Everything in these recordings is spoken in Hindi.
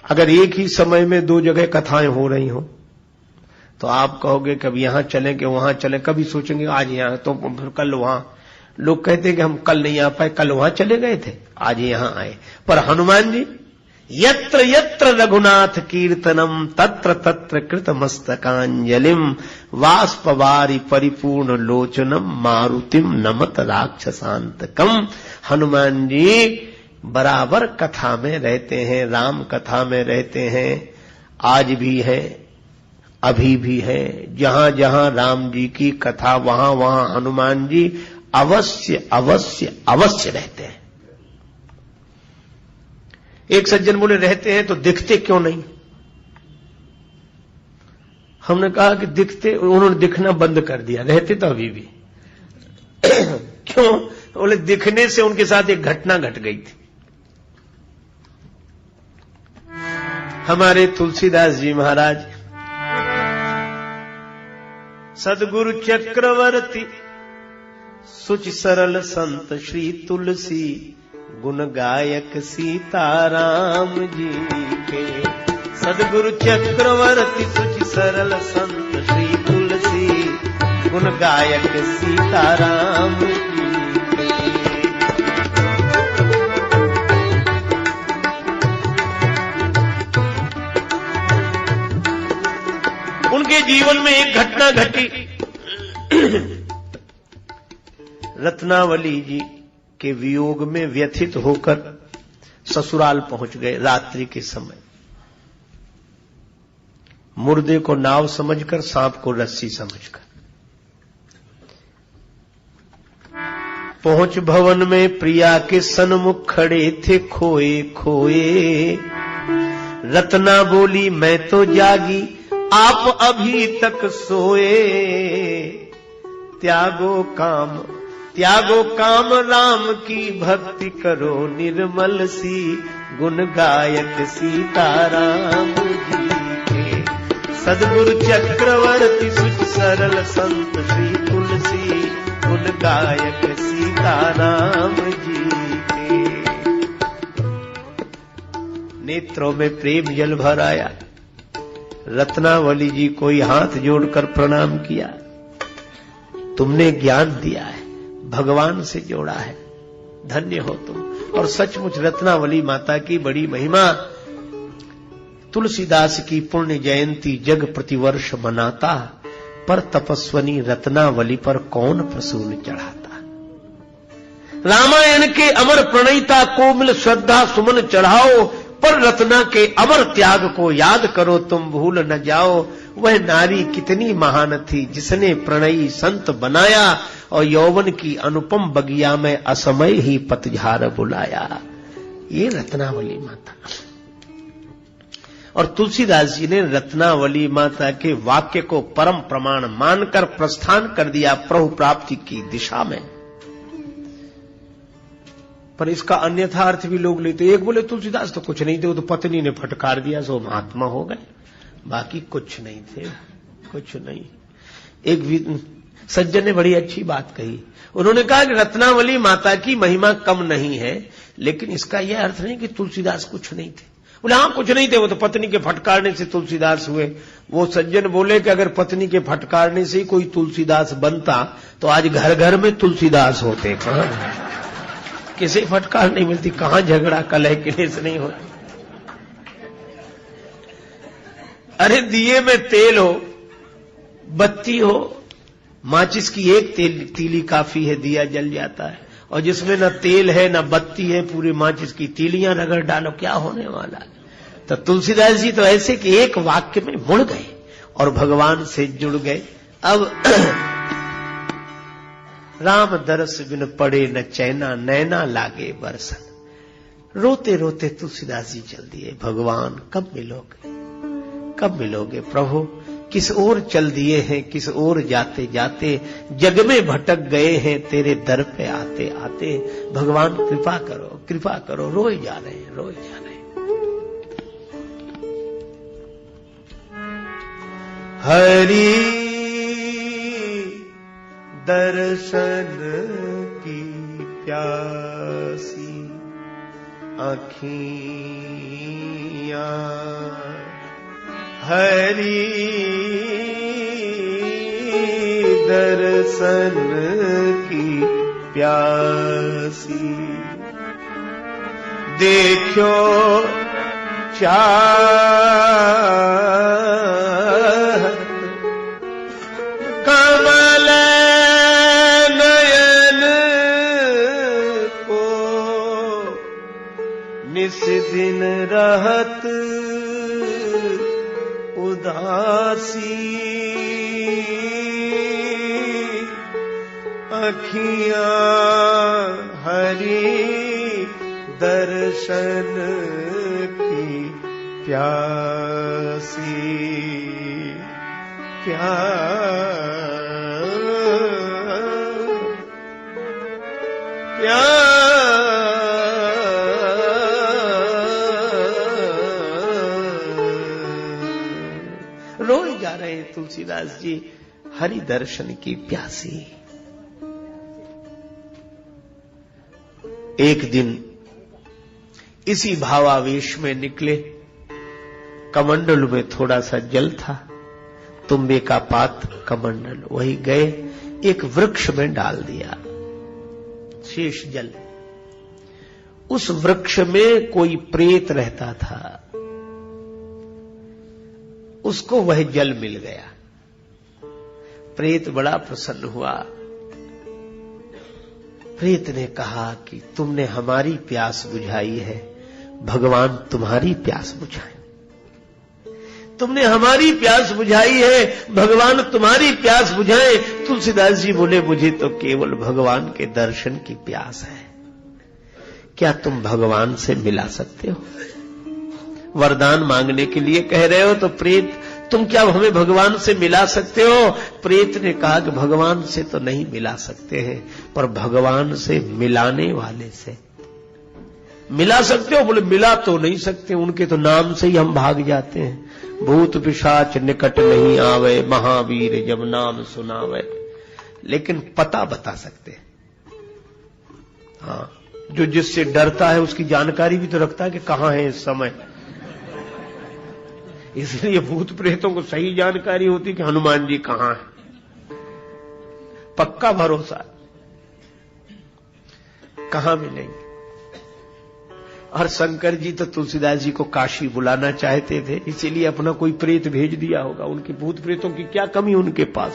अगर एक ही समय में दो जगह कथाएं हो रही हो तो आप कहोगे कभी यहां चले कि वहां चले, कभी सोचेंगे आज यहां तो फिर कल वहां। लोग कहते हैं कि हम कल नहीं आ पाए, कल वहां चले गए थे, आज यहां आए। पर हनुमान जी यत्र यत्र रघुनाथ कीर्तनम तत्र तत्र कृत मस्तकांजलिम वाष्पवारि परिपूर्ण लोचनम मारुतिम नमत राक्षसांतकम। हनुमान जी बराबर कथा में रहते हैं, राम कथा में रहते हैं, आज भी है, अभी भी है। जहां जहां राम जी की कथा वहां वहां हनुमान जी अवश्य अवश्य अवश्य रहते हैं। एक सज्जन बोले रहते हैं तो दिखते क्यों नहीं? हमने कहा कि दिखते, उन्होंने दिखना बंद कर दिया, रहते तो अभी भी। क्यों? बोले दिखने से उनके साथ एक घटना घट गई थी। हमारे तुलसीदास जी महाराज सदगुरु चक्रवर्ती सुच सरल संत श्री तुलसी गुण गायक सीताराम जी के। सदगुरु चक्रवर्ती सुच सरल संत श्री तुलसी गुण गायक सीताराम जी के। उनके जीवन में एक घटना घटी। रत्नावली जी के वियोग में व्यथित होकर ससुराल पहुंच गए रात्रि के समय। मुर्दे को नाव समझकर, सांप को रस्सी समझकर पहुंच भवन में प्रिया के सन्मुख खड़े थे खोए खोए। रत्ना बोली मैं तो जागी आप अभी तक सोए। त्यागो काम राम की भक्ति करो निर्मल सी गुण गायक सीताराम जी के। सदगुरु चक्रवर्ती सुच सरल संत श्री तुलसी गुण गायक सीताराम जी के। नेत्रों में प्रेम जल भर आया। रत्नावली जी को हाथ जोड़कर प्रणाम किया। तुमने ज्ञान दिया है, भगवान से जोड़ा है, धन्य हो तुम। और सचमुच रत्नावली माता की बड़ी महिमा। तुलसीदास की पुण्य जयंती जग प्रतिवर्ष मनाता, पर तपस्वनी रत्नावली पर कौन प्रसून चढ़ाता। रामायण के अमर प्रणयिता को मिल श्रद्धा सुमन चढ़ाओ, पर रत्ना के अमर त्याग को याद करो तुम भूल न जाओ। वह नारी कितनी महान थी जिसने प्रणयी संत बनाया, और यौवन की अनुपम बगिया में असमय ही पतझार बुलाया। ये रत्नावली माता। और तुलसीदास जी ने रत्नावली माता के वाक्य को परम प्रमाण मानकर प्रस्थान कर दिया प्रभु प्राप्ति की दिशा में। पर इसका अन्यथा अर्थ भी लोग लेते। एक बोले तुलसीदास तो कुछ नहीं थे, वो तो पत्नी ने फटकार दिया सो महात्मा हो गए, बाकी कुछ नहीं थे, कुछ नहीं। एक सज्जन ने बड़ी अच्छी बात कही। उन्होंने कहा कि रत्नावली माता की महिमा कम नहीं है, लेकिन इसका यह अर्थ नहीं कि तुलसीदास कुछ नहीं थे। बोले हाँ कुछ नहीं थे, वो तो पत्नी के फटकारने से तुलसीदास हुए। वो सज्जन बोले कि अगर पत्नी के फटकारने से ही कोई तुलसीदास बनता तो आज घर घर में तुलसीदास होते। कहां किसी फटकार नहीं मिलती, कहां झगड़ा कलह क्लेश नहीं होती। अरे दिए में तेल हो, बत्ती हो, माचिस की एक तीली काफी है, दिया जल जाता है। और जिसमें न तेल है न बत्ती है, पूरी माचिस की तीलियां रगड़ डालो, क्या होने वाला है। तो तुलसीदास जी तो ऐसे कि एक वाक्य में मुड़ गए और भगवान से जुड़ गए। अब राम दरस बिन पड़े न चैना, नैना लागे बरसन। रोते रोते तुलसीदास जी चल दिए। भगवान कब मिलोगे, कब मिलोगे प्रभु। किस ओर चल दिए हैं, किस ओर जाते जाते जग में भटक गए हैं तेरे दर पे आते आते। भगवान कृपा करो, कृपा करो। रोए जा रहे हैं, रोए जा रहे हैं। हरि दर्शन की प्यासी आँखियाँ हरि दर्शन की प्यासी, देखो चाहत कमल नयन को, निस दिन रहत उदासी, अखियां हरि दर्शन की प्यासी, रोए जा रहे हैं तुलसीदास जी, हरि दर्शन की प्यासी। एक दिन इसी भावावेश में निकले, कमंडल में थोड़ा सा जल था, तुम्बे का पात कमंडल, वही गए एक वृक्ष में डाल दिया शेष जल। उस वृक्ष में कोई प्रेत रहता था, उसको वह जल मिल गया। प्रेत बड़ा प्रसन्न हुआ। प्रेत ने कहा कि तुमने हमारी प्यास बुझाई है, भगवान तुम्हारी प्यास बुझाए। तुमने हमारी प्यास बुझाई है, भगवान तुम्हारी प्यास बुझाए। तुलसीदास जी बोले, मुझे तो केवल भगवान के दर्शन की प्यास है। क्या तुम भगवान से मिला सकते हो? वरदान मांगने के लिए कह रहे हो तो प्रेत, तुम क्या हमें भगवान से मिला सकते हो? प्रेत ने कहा कि भगवान से तो नहीं मिला सकते हैं, पर भगवान से मिलाने वाले से मिला सकते हो। बोले, मिला तो नहीं सकते, उनके तो नाम से ही हम भाग जाते हैं। भूत पिशाच निकट नहीं आवे, महावीर जब नाम सुनावे। लेकिन पता बता सकते हैं। हाँ, जो जिससे डरता है उसकी जानकारी भी तो रखता है कि कहां है इस समय। इसलिए भूत प्रेतों को सही जानकारी होती कि हनुमान जी कहां हैं, पक्का भरोसा। कहां मिलेंगे? और शंकर जी तो तुलसीदास जी को काशी बुलाना चाहते थे, इसीलिए अपना कोई प्रेत भेज दिया होगा। उनके भूत प्रेतों की क्या कमी उनके पास?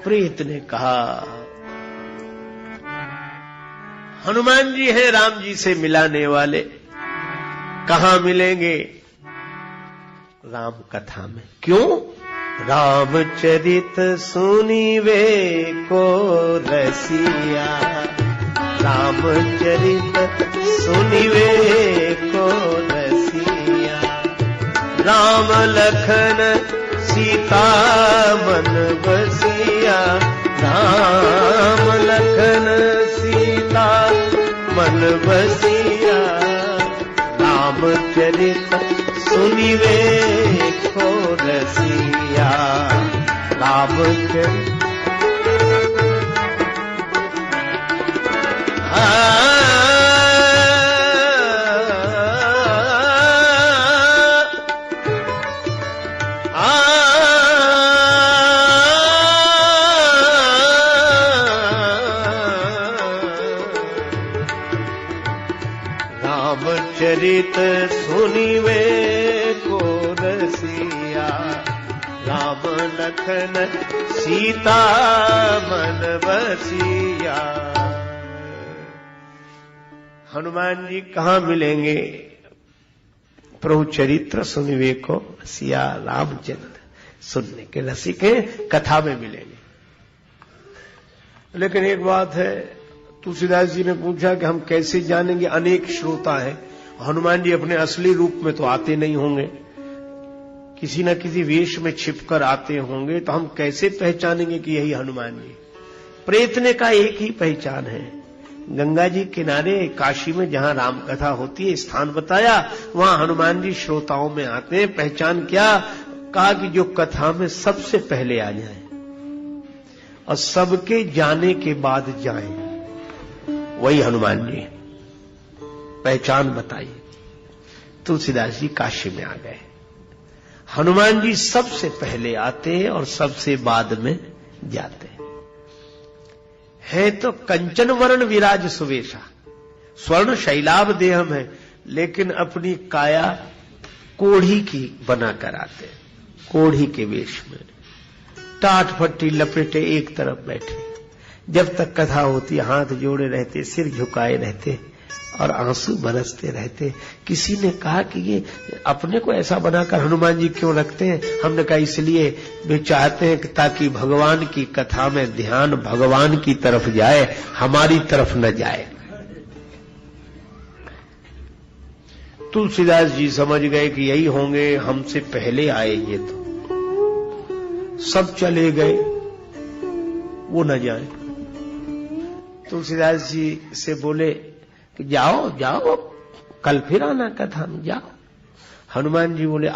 प्रेत ने कहा, हनुमान जी हैं राम जी से मिलाने वाले, कहां मिलेंगे? राम कथा में। क्यों? रामचरित सुनिवे को रसिया, रामचरित सुनिवे को रसिया, राम लखन सीता मन बसिया, राम लखन सीता मन बसिया, रामचरित सुनिवे को रसिया, रामचरित रामचरित सुनिवे को रसिया, राम लखन सीता मन बसिया। हनुमान जी कहां मिलेंगे? प्रभु चरित्र सुनिवे को रसिया, रामचरित्र सुनने के रसिक हैं, कथा में मिलेंगे। लेकिन एक बात है, तुलसीदास जी ने पूछा कि हम कैसे जानेंगे? अनेक श्रोता है, हनुमान जी अपने असली रूप में तो आते नहीं होंगे, किसी न किसी वेश में छिपकर आते होंगे, तो हम कैसे पहचानेंगे कि यही हनुमान जी? प्रेत ने कहा, एक ही पहचान है, गंगा जी किनारे काशी में जहां राम कथा होती है स्थान बताया, वहां हनुमान जी श्रोताओं में आते हैं। पहचान क्या? कहा कि जो कथा में सबसे पहले आ जाए और सबके जाने के बाद जाएं, वही हनुमान जी। पहचान बताइए। तुलसीदास जी काशी में आ गए, हनुमान जी सबसे पहले आते हैं और सबसे बाद में जाते हैं। तो कंचन वर्ण विराज सुवेशा, स्वर्ण शैलाभ देहम है, लेकिन अपनी काया कोढ़ी की बनाकर आते हैं, कोढ़ी के वेश में टाट फट्टी लपेटे एक तरफ बैठे। जब तक कथा होती हाथ जोड़े रहते, सिर झुकाए रहते और आंसू बरसते रहते। किसी ने कहा कि ये अपने को ऐसा बनाकर हनुमान जी क्यों रखते हैं? हमने कहा इसलिए वे चाहते हैं कि ताकि भगवान की कथा में ध्यान भगवान की तरफ जाए, हमारी तरफ न जाए। तुलसीदास जी समझ गए कि यही होंगे, हमसे पहले आए ये तो। सब चले गए, वो न जाए। तुलसीदास जी से बोले कि जाओ जाओ, कल फिर आना कथा में, जाओ। हनुमान जी बोले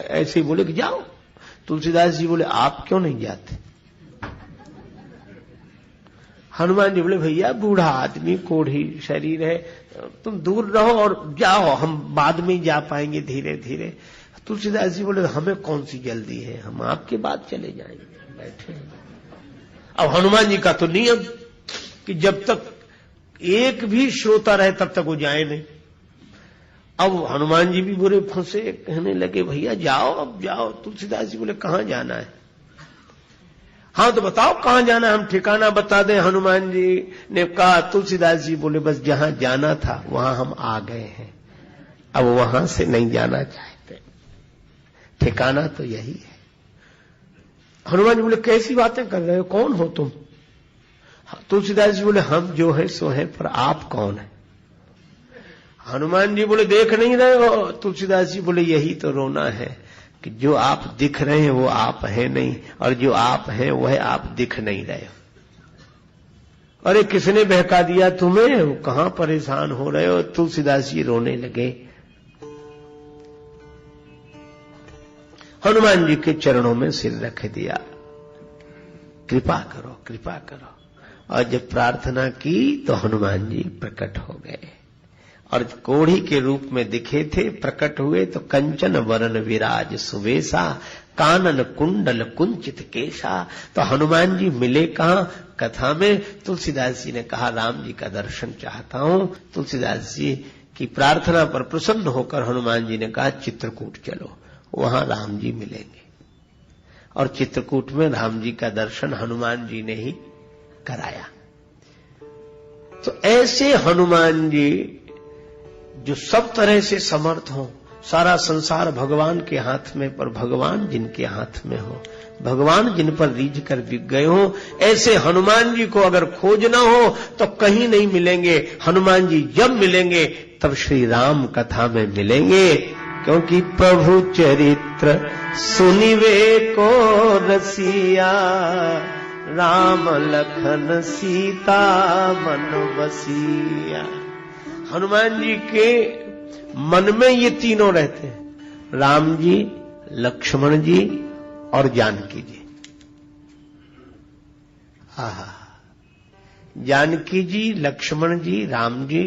ऐसे ही बोले कि जाओ। तुलसीदास जी बोले आप क्यों नहीं जाते? हनुमान जी बोले भैया बूढ़ा आदमी, कोढ़ी शरीर है, तुम दूर रहो और जाओ, हम बाद में ही जा पाएंगे धीरे धीरे। तुलसीदास जी बोले हमें कौन सी जल्दी है, हम आपके बाद चले जाएंगे, बैठे। अब हनुमान जी का तो नियम कि जब तक एक भी श्रोता रहे तब तक वो जाए नहीं। अब हनुमान जी भी बुरे फंसे, कहने लगे भैया जाओ, अब जाओ। तुलसीदास जी बोले कहां जाना है? हाँ तो बताओ कहां जाना है, हम ठिकाना बता दें। हनुमान जी ने कहा, तुलसीदास जी बोले बस जहां जाना था वहां हम आ गए हैं, अब वहां से नहीं जाना चाहते, ठिकाना तो यही है। हनुमान जी बोले कैसी बातें कर रहे हो, कौन हो तुम? तुलसीदास जी बोले हम जो है सो है, पर आप कौन है? हनुमान जी बोले देख नहीं रहे हो? तुलसीदास जी बोले यही तो रोना है कि जो आप दिख रहे हैं वो आप है नहीं, और जो आप हैं वह आप दिख नहीं रहे हो। अरे किसने बहका दिया तुम्हें, कहां परेशान हो रहे हो? तुलसीदास जी रोने लगे। हनुमान जी के चरणों में सिर रख दिया, कृपा करो कृपा करो। और जब प्रार्थना की तो हनुमान जी प्रकट हो गए और कोढ़ी के रूप में दिखे थे, प्रकट हुए तो कंचन वरण विराज सुवेशा, कानन कुंडल कुंचित केशा। तो हनुमान जी मिले कहां? कथा में। तुलसीदास जी ने कहा राम जी का दर्शन चाहता हूं। तुलसीदास जी की प्रार्थना पर प्रसन्न होकर हनुमान जी ने कहा चित्रकूट चलो, वहां राम जी मिलेंगे। और चित्रकूट में राम जी का दर्शन हनुमान जी ने ही कराया। तो ऐसे हनुमान जी जो सब तरह से समर्थ हो, सारा संसार भगवान के हाथ में, पर भगवान जिनके हाथ में हो, भगवान जिन पर रीझ कर बिक गए हो, ऐसे हनुमान जी को अगर खोजना हो तो कहीं नहीं मिलेंगे। हनुमान जी जब मिलेंगे तब श्री राम कथा में मिलेंगे, क्योंकि प्रभु चरित्र सुनिवे को रसिया, राम लखन सीता मन बसिया। हनुमान जी के मन में ये तीनों रहते हैं, राम जी, लक्ष्मण जी और जानकी जी। जानकी जी, लक्ष्मण जी, राम जी,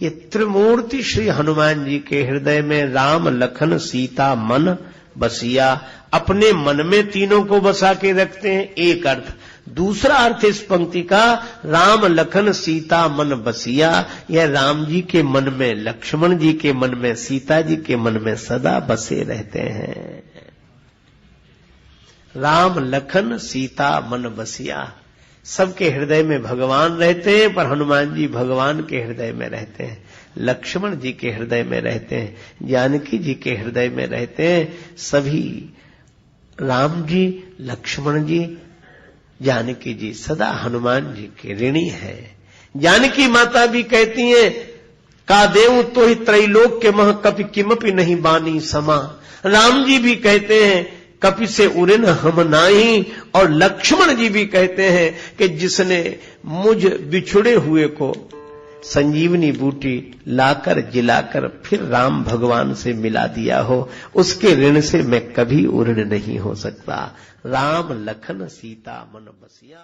ये त्रिमूर्ति श्री हनुमान जी के हृदय में राम लखन सीता मन बसिया, अपने मन में तीनों को बसा के रखते हैं, एक अर्थ। दूसरा अर्थ इस पंक्ति का, राम लखन सीता मन बसिया, यह राम जी के मन में, लक्ष्मण जी के मन में, सीता जी के मन में सदा बसे रहते हैं। राम लखन सीता मन बसिया, सबके हृदय में भगवान रहते हैं, पर हनुमान जी भगवान के हृदय में रहते हैं, लक्ष्मण जी के हृदय में रहते हैं, जानकी जी के हृदय में रहते हैं। सभी राम जी, लक्ष्मण जी, जानकी जी सदा हनुमान जी के ऋणी है। जानकी माता भी कहती हैं का देव तो ही त्रैलोक के मह कपि किमपि नहीं बानी समा। राम जी भी कहते हैं कपि से उरिन हम नाही, और लक्ष्मण जी भी कहते हैं कि जिसने मुझ बिछुड़े हुए को संजीवनी बूटी लाकर जिलाकर फिर राम भगवान से मिला दिया हो, उसके ऋण से मैं कभी उऋण नहीं हो सकता। राम लखन सीता मन बसिया।